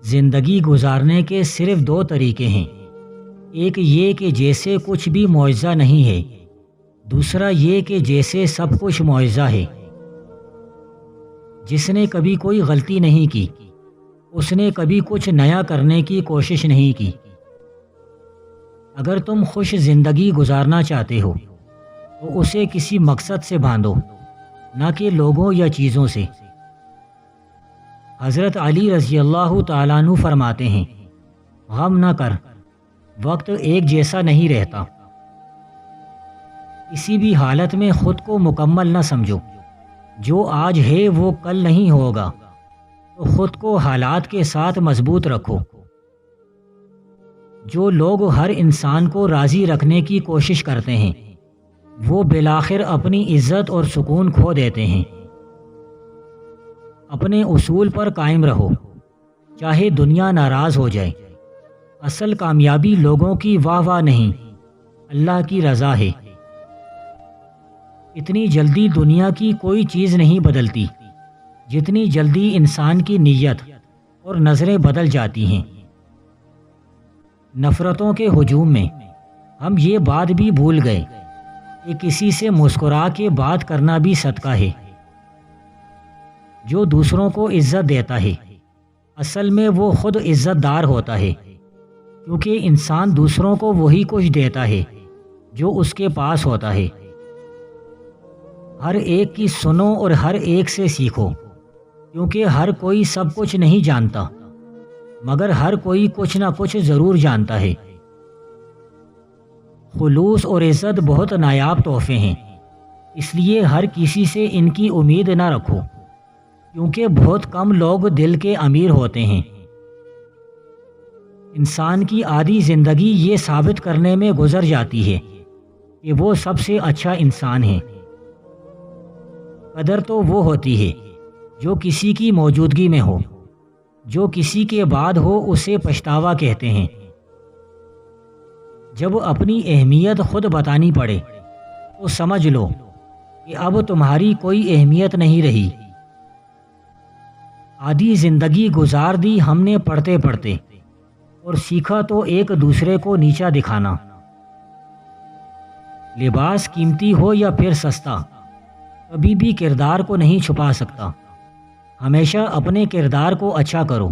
زندگی گزارنے کے صرف دو طریقے ہیں، ایک یہ کہ جیسے کچھ بھی معجزہ نہیں ہے، دوسرا یہ کہ جیسے سب کچھ معجزہ ہے۔ جس نے کبھی کوئی غلطی نہیں کی، اس نے کبھی کچھ نیا کرنے کی کوشش نہیں کی۔ اگر تم خوش زندگی گزارنا چاہتے ہو تو اسے کسی مقصد سے باندھو، نہ کہ لوگوں یا چیزوں سے۔ حضرت علی رضی اللہ تعالیٰ عنہ فرماتے ہیں، غم نہ کر، وقت ایک جیسا نہیں رہتا۔ کسی بھی حالت میں خود کو مکمل نہ سمجھو، جو آج ہے وہ کل نہیں ہوگا، تو خود کو حالات کے ساتھ مضبوط رکھو۔ جو لوگ ہر انسان کو راضی رکھنے کی کوشش کرتے ہیں، وہ بالآخر اپنی عزت اور سکون کھو دیتے ہیں۔ اپنے اصول پر قائم رہو، چاہے دنیا ناراض ہو جائے۔ اصل کامیابی لوگوں کی واہ واہ نہیں، اللہ کی رضا ہے۔ اتنی جلدی دنیا کی کوئی چیز نہیں بدلتی جتنی جلدی انسان کی نیت اور نظریں بدل جاتی ہیں۔ نفرتوں کے ہجوم میں ہم یہ بات بھی بھول گئے کہ کسی سے مسکرا کے بات کرنا بھی صدقہ ہے۔ جو دوسروں کو عزت دیتا ہے، اصل میں وہ خود عزت دار ہوتا ہے، کیونکہ انسان دوسروں کو وہی کچھ دیتا ہے جو اس کے پاس ہوتا ہے۔ ہر ایک کی سنو اور ہر ایک سے سیکھو، کیونکہ ہر کوئی سب کچھ نہیں جانتا، مگر ہر کوئی کچھ نہ کچھ ضرور جانتا ہے۔ خلوص اور عزت بہت نایاب تحفے ہیں، اس لیے ہر کسی سے ان کی امید نہ رکھو، کیونکہ بہت کم لوگ دل کے امیر ہوتے ہیں۔ انسان کی آدھی زندگی یہ ثابت کرنے میں گزر جاتی ہے کہ وہ سب سے اچھا انسان ہے۔ قدر تو وہ ہوتی ہے جو کسی کی موجودگی میں ہو، جو کسی کے بعد ہو اسے پچھتاوا کہتے ہیں۔ جب اپنی اہمیت خود بتانی پڑے تو سمجھ لو کہ اب تمہاری کوئی اہمیت نہیں رہی۔ آدھی زندگی گزار دی ہم نے پڑھتے پڑھتے، اور سیکھا تو ایک دوسرے کو نیچا دکھانا۔ لباس قیمتی ہو یا پھر سستا، کبھی بھی کردار کو نہیں چھپا سکتا۔ ہمیشہ اپنے کردار کو اچھا کرو،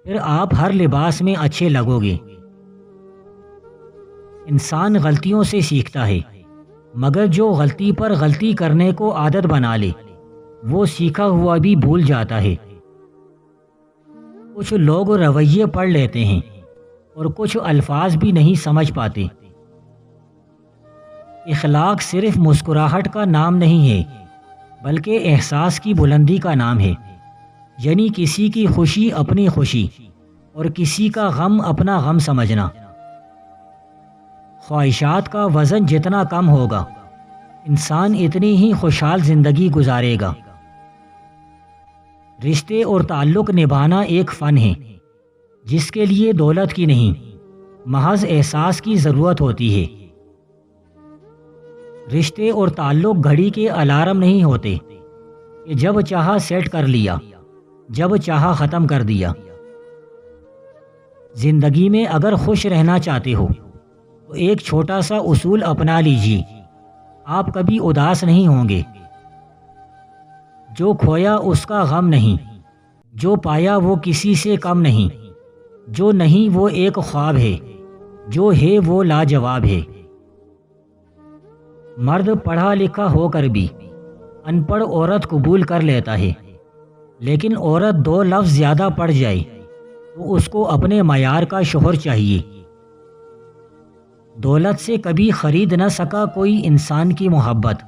پھر آپ ہر لباس میں اچھے لگو گے۔ انسان غلطیوں سے سیکھتا ہے، مگر جو غلطی پر غلطی کرنے کو عادت بنا لے، وہ سیکھا ہوا بھی بھول جاتا ہے۔ کچھ لوگ رویے پڑھ لیتے ہیں اور کچھ الفاظ بھی نہیں سمجھ پاتے۔ اخلاق صرف مسکراہٹ کا نام نہیں ہے، بلکہ احساس کی بلندی کا نام ہے، یعنی کسی کی خوشی اپنی خوشی اور کسی کا غم اپنا غم سمجھنا۔ خواہشات کا وزن جتنا کم ہوگا، انسان اتنی ہی خوشحال زندگی گزارے گا۔ رشتے اور تعلق نبھانا ایک فن ہے، جس کے لیے دولت کی نہیں، محض احساس کی ضرورت ہوتی ہے۔ رشتے اور تعلق گھڑی کے الارم نہیں ہوتے کہ جب چاہا سیٹ کر لیا، جب چاہا ختم کر دیا۔ زندگی میں اگر خوش رہنا چاہتے ہو تو ایک چھوٹا سا اصول اپنا لیجیے، آپ کبھی اداس نہیں ہوں گے۔ جو کھویا اس کا غم نہیں، جو پایا وہ کسی سے کم نہیں، جو نہیں وہ ایک خواب ہے، جو ہے وہ لاجواب ہے۔ مرد پڑھا لکھا ہو کر بھی ان پڑھ عورت قبول کر لیتا ہے، لیکن عورت دو لفظ زیادہ پڑھ جائے تو اس کو اپنے معیار کا شوہر چاہیے۔ دولت سے کبھی خرید نہ سکا کوئی انسان کی محبت،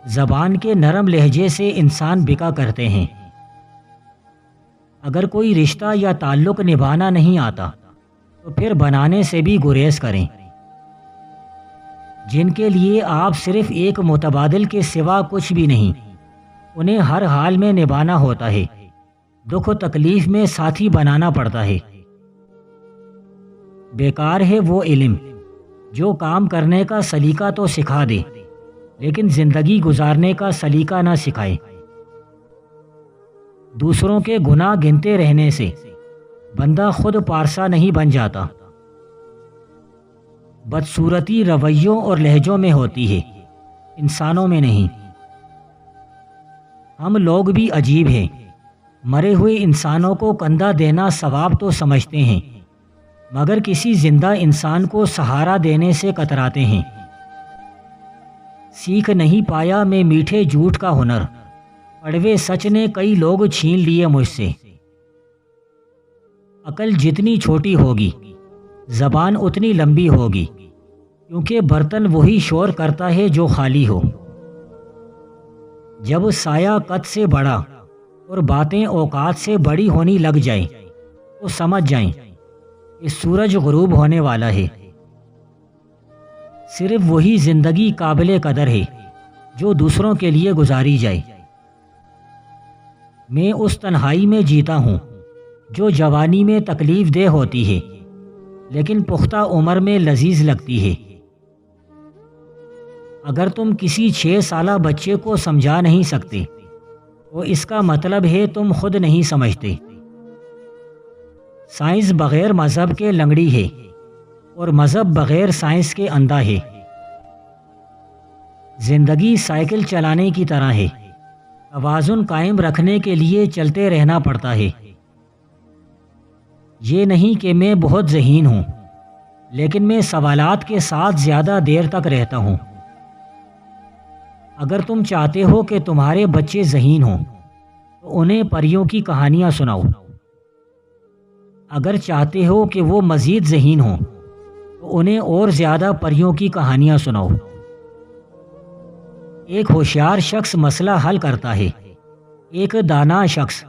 زبان کے نرم لہجے سے انسان بکا کرتے ہیں۔ اگر کوئی رشتہ یا تعلق نبھانا نہیں آتا تو پھر بنانے سے بھی گریز کریں۔ جن کے لیے آپ صرف ایک متبادل کے سوا کچھ بھی نہیں، انہیں ہر حال میں نبھانا ہوتا ہے، دکھ و تکلیف میں ساتھی بنانا پڑتا ہے۔ بیکار ہے وہ علم جو کام کرنے کا سلیقہ تو سکھا دے، لیکن زندگی گزارنے کا سلیقہ نہ سکھائے۔ دوسروں کے گناہ گنتے رہنے سے بندہ خود پارسا نہیں بن جاتا۔ بدصورتی رویوں اور لہجوں میں ہوتی ہے، انسانوں میں نہیں۔ ہم لوگ بھی عجیب ہیں، مرے ہوئے انسانوں کو کندھا دینا ثواب تو سمجھتے ہیں، مگر کسی زندہ انسان کو سہارا دینے سے کتراتے ہیں۔ سیکھ نہیں پایا میں میٹھے جھوٹ کا ہنر، کڑوے سچ نے کئی لوگ چھین لیے مجھ سے۔ عقل جتنی چھوٹی ہوگی زبان اتنی لمبی ہوگی، کیونکہ برتن وہی شور کرتا ہے جو خالی ہو۔ جب سایہ قد سے بڑا اور باتیں اوقات سے بڑی ہونی لگ جائیں تو سمجھ جائیں کہ سورج غروب ہونے والا ہے۔ صرف وہی زندگی قابل قدر ہے جو دوسروں کے لیے گزاری جائے۔ میں اس تنہائی میں جیتا ہوں جو جوانی میں تکلیف دہ ہوتی ہے لیکن پختہ عمر میں لذیذ لگتی ہے۔ اگر تم کسی 6 سالہ بچے کو سمجھا نہیں سکتے تو اس کا مطلب ہے تم خود نہیں سمجھتے۔ سائنس بغیر مذہب کے لنگڑی ہے اور مذہب بغیر سائنس کے اندھا ہے۔ زندگی سائیکل چلانے کی طرح ہے، توازن قائم رکھنے کے لیے چلتے رہنا پڑتا ہے۔ یہ نہیں کہ میں بہت ذہین ہوں، لیکن میں سوالات کے ساتھ زیادہ دیر تک رہتا ہوں۔ اگر تم چاہتے ہو کہ تمہارے بچے ذہین ہوں تو انہیں پریوں کی کہانیاں سناؤ۔ اگر چاہتے ہو کہ وہ مزید ذہین ہوں تو انہیں اور زیادہ پریوں کی کہانیاں سناؤ۔ ایک ہوشیار شخص مسئلہ حل کرتا ہے، ایک دانا شخص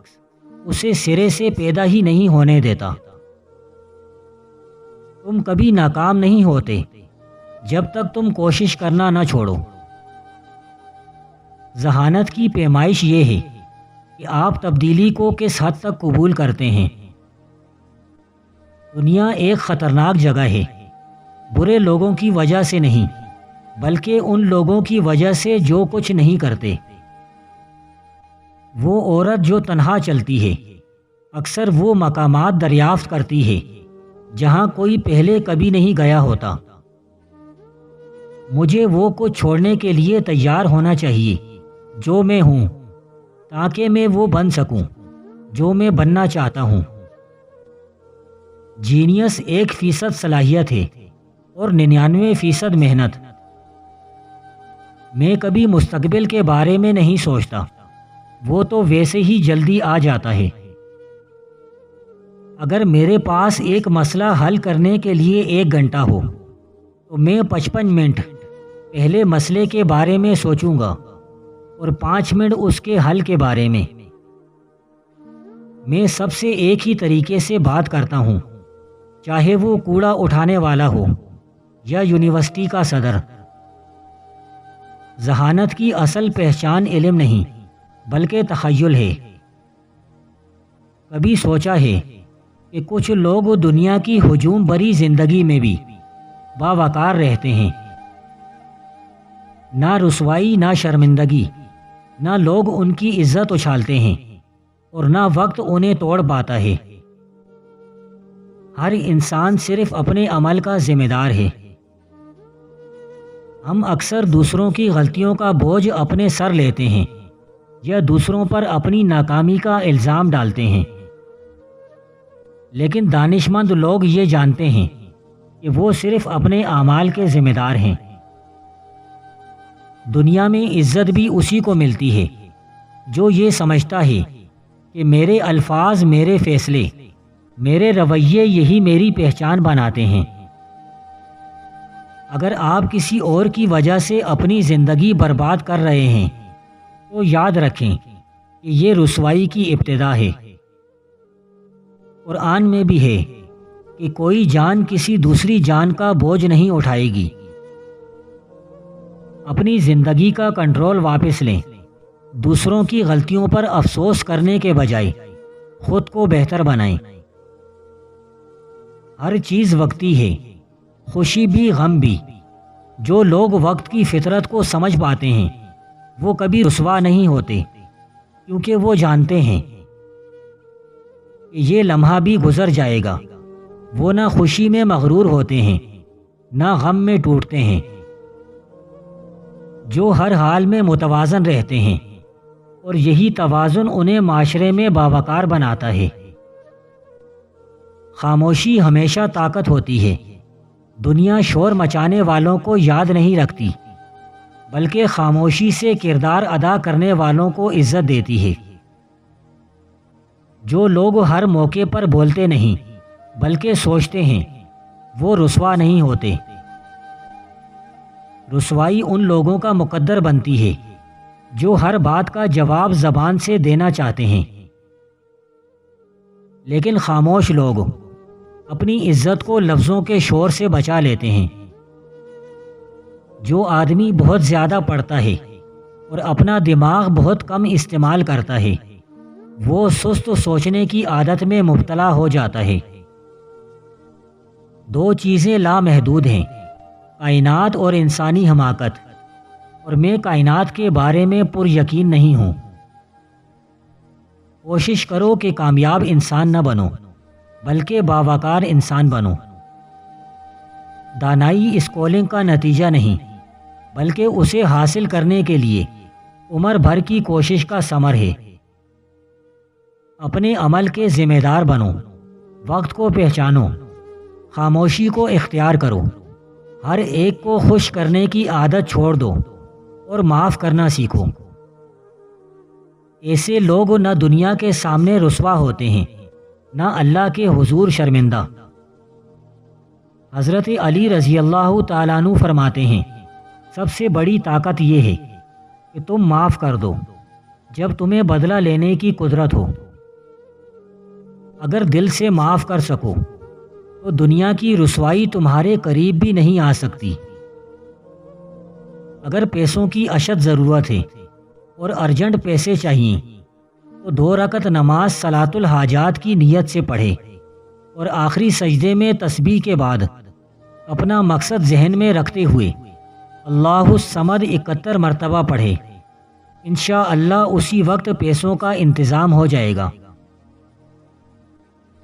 اسے سرے سے پیدا ہی نہیں ہونے دیتا۔ تم کبھی ناکام نہیں ہوتے جب تک تم کوشش کرنا نہ چھوڑو۔ ذہانت کی پیمائش یہ ہے کہ آپ تبدیلی کو کس حد تک قبول کرتے ہیں۔ دنیا ایک خطرناک جگہ ہے، برے لوگوں کی وجہ سے نہیں بلکہ ان لوگوں کی وجہ سے جو کچھ نہیں کرتے۔ وہ عورت جو تنہا چلتی ہے اکثر وہ مقامات دریافت کرتی ہے جہاں کوئی پہلے کبھی نہیں گیا ہوتا۔ مجھے وہ کچھ چھوڑنے کے لیے تیار ہونا چاہیے جو میں ہوں، تاکہ میں وہ بن سکوں جو میں بننا چاہتا ہوں۔ جینیس 1% صلاحیت ہے اور 99% محنت۔ میں کبھی مستقبل کے بارے میں نہیں سوچتا، وہ تو ویسے ہی جلدی آ جاتا ہے۔ اگر میرے پاس ایک مسئلہ حل کرنے کے لیے 1 گھنٹہ ہو تو میں 55 منٹ پہلے مسئلے کے بارے میں سوچوں گا اور 5 منٹ اس کے حل کے بارے میں۔ میں سب سے ایک ہی طریقے سے بات کرتا ہوں، چاہے وہ کوڑا اٹھانے والا ہو یا یونیورسٹی کا صدر۔ ذہانت کی اصل پہچان علم نہیں بلکہ تخیل ہے۔ کبھی سوچا ہے کہ کچھ لوگ دنیا کی ہجوم بری زندگی میں بھی باوقار رہتے ہیں، نہ رسوائی نہ شرمندگی، نہ لوگ ان کی عزت اچھالتے ہیں اور نہ وقت انہیں توڑ پاتا ہے۔ ہر انسان صرف اپنے عمل کا ذمہ دار ہے۔ ہم اکثر دوسروں کی غلطیوں کا بوجھ اپنے سر لیتے ہیں یا دوسروں پر اپنی ناکامی کا الزام ڈالتے ہیں، لیکن دانشمند لوگ یہ جانتے ہیں کہ وہ صرف اپنے اعمال کے ذمہ دار ہیں۔ دنیا میں عزت بھی اسی کو ملتی ہے جو یہ سمجھتا ہے کہ میرے الفاظ، میرے فیصلے، میرے رویے یہی میری پہچان بناتے ہیں۔ اگر آپ کسی اور کی وجہ سے اپنی زندگی برباد کر رہے ہیں تو یاد رکھیں کہ یہ رسوائی کی ابتدا ہے۔ قرآن میں بھی ہے کہ کوئی جان کسی دوسری جان کا بوجھ نہیں اٹھائے گی۔ اپنی زندگی کا کنٹرول واپس لیں، دوسروں کی غلطیوں پر افسوس کرنے کے بجائے خود کو بہتر بنائیں۔ ہر چیز وقتی ہے، خوشی بھی غم بھی۔ جو لوگ وقت کی فطرت کو سمجھ پاتے ہیں وہ کبھی رسوا نہیں ہوتے، کیونکہ وہ جانتے ہیں کہ یہ لمحہ بھی گزر جائے گا۔ وہ نہ خوشی میں مغرور ہوتے ہیں نہ غم میں ٹوٹتے ہیں، جو ہر حال میں متوازن رہتے ہیں، اور یہی توازن انہیں معاشرے میں باوقار بناتا ہے۔ خاموشی ہمیشہ طاقت ہوتی ہے۔ دنیا شور مچانے والوں کو یاد نہیں رکھتی، بلکہ خاموشی سے کردار ادا کرنے والوں کو عزت دیتی ہے۔ جو لوگ ہر موقع پر بولتے نہیں بلکہ سوچتے ہیں، وہ رسوا نہیں ہوتے۔ رسوائی ان لوگوں کا مقدر بنتی ہے جو ہر بات کا جواب زبان سے دینا چاہتے ہیں، لیکن خاموش لوگ اپنی عزت کو لفظوں کے شور سے بچا لیتے ہیں۔ جو آدمی بہت زیادہ پڑھتا ہے اور اپنا دماغ بہت کم استعمال کرتا ہے، وہ سست سوچنے کی عادت میں مبتلا ہو جاتا ہے۔ دو چیزیں لامحدود ہیں، کائنات اور انسانی حماقت، اور میں کائنات کے بارے میں پر یقین نہیں ہوں۔ کوشش کرو کہ کامیاب انسان نہ بنو بلکہ باوقار انسان بنو۔ دانائی اسکولنگ کا نتیجہ نہیں بلکہ اسے حاصل کرنے کے لیے عمر بھر کی کوشش کا ثمر ہے۔ اپنے عمل کے ذمہ دار بنو، وقت کو پہچانو، خاموشی کو اختیار کرو، ہر ایک کو خوش کرنے کی عادت چھوڑ دو اور معاف کرنا سیکھو۔ ایسے لوگ نہ دنیا کے سامنے رسوا ہوتے ہیں نہ اللہ کے حضور شرمندہ۔ حضرت علی رضی اللہ تعالیٰ عنہ فرماتے ہیں، سب سے بڑی طاقت یہ ہے کہ تم معاف کر دو جب تمہیں بدلہ لینے کی قدرت ہو۔ اگر دل سے معاف کر سکو تو دنیا کی رسوائی تمہارے قریب بھی نہیں آ سکتی۔ اگر پیسوں کی اشد ضرورت ہے اور ارجنٹ پیسے چاہیے تو 2 رکعت نماز صلاۃ الحاجات کی نیت سے پڑھے اور آخری سجدے میں تسبیح کے بعد اپنا مقصد ذہن میں رکھتے ہوئے اللہ الصمد 71 مرتبہ پڑھے۔ انشاءاللہ اسی وقت پیسوں کا انتظام ہو جائے گا۔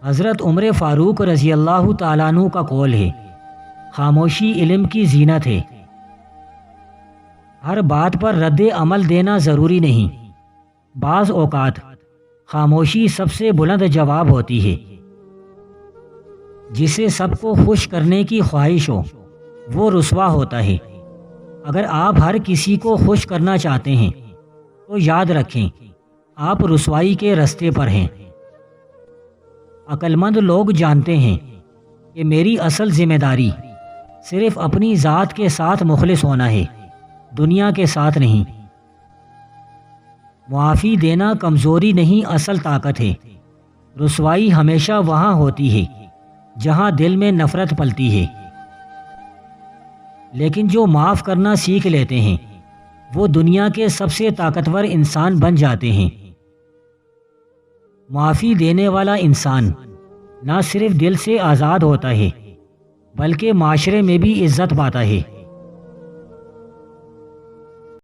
حضرت عمر فاروق رضی اللہ تعالیٰ عنہ کا قول ہے، خاموشی علم کی زینت ہے۔ ہر بات پر رد عمل دینا ضروری نہیں، بعض اوقات خاموشی سب سے بلند جواب ہوتی ہے۔ جسے سب کو خوش کرنے کی خواہش ہو وہ رسوا ہوتا ہے۔ اگر آپ ہر کسی کو خوش کرنا چاہتے ہیں تو یاد رکھیں آپ رسوائی کے رستے پر ہیں۔ عقل مند لوگ جانتے ہیں کہ میری اصل ذمہ داری صرف اپنی ذات کے ساتھ مخلص ہونا ہے، دنیا کے ساتھ نہیں۔ معافی دینا کمزوری نہیں، اصل طاقت ہے۔ رسوائی ہمیشہ وہاں ہوتی ہے جہاں دل میں نفرت پلتی ہے، لیکن جو معاف کرنا سیکھ لیتے ہیں وہ دنیا کے سب سے طاقتور انسان بن جاتے ہیں۔ معافی دینے والا انسان نہ صرف دل سے آزاد ہوتا ہے بلکہ معاشرے میں بھی عزت پاتا ہے۔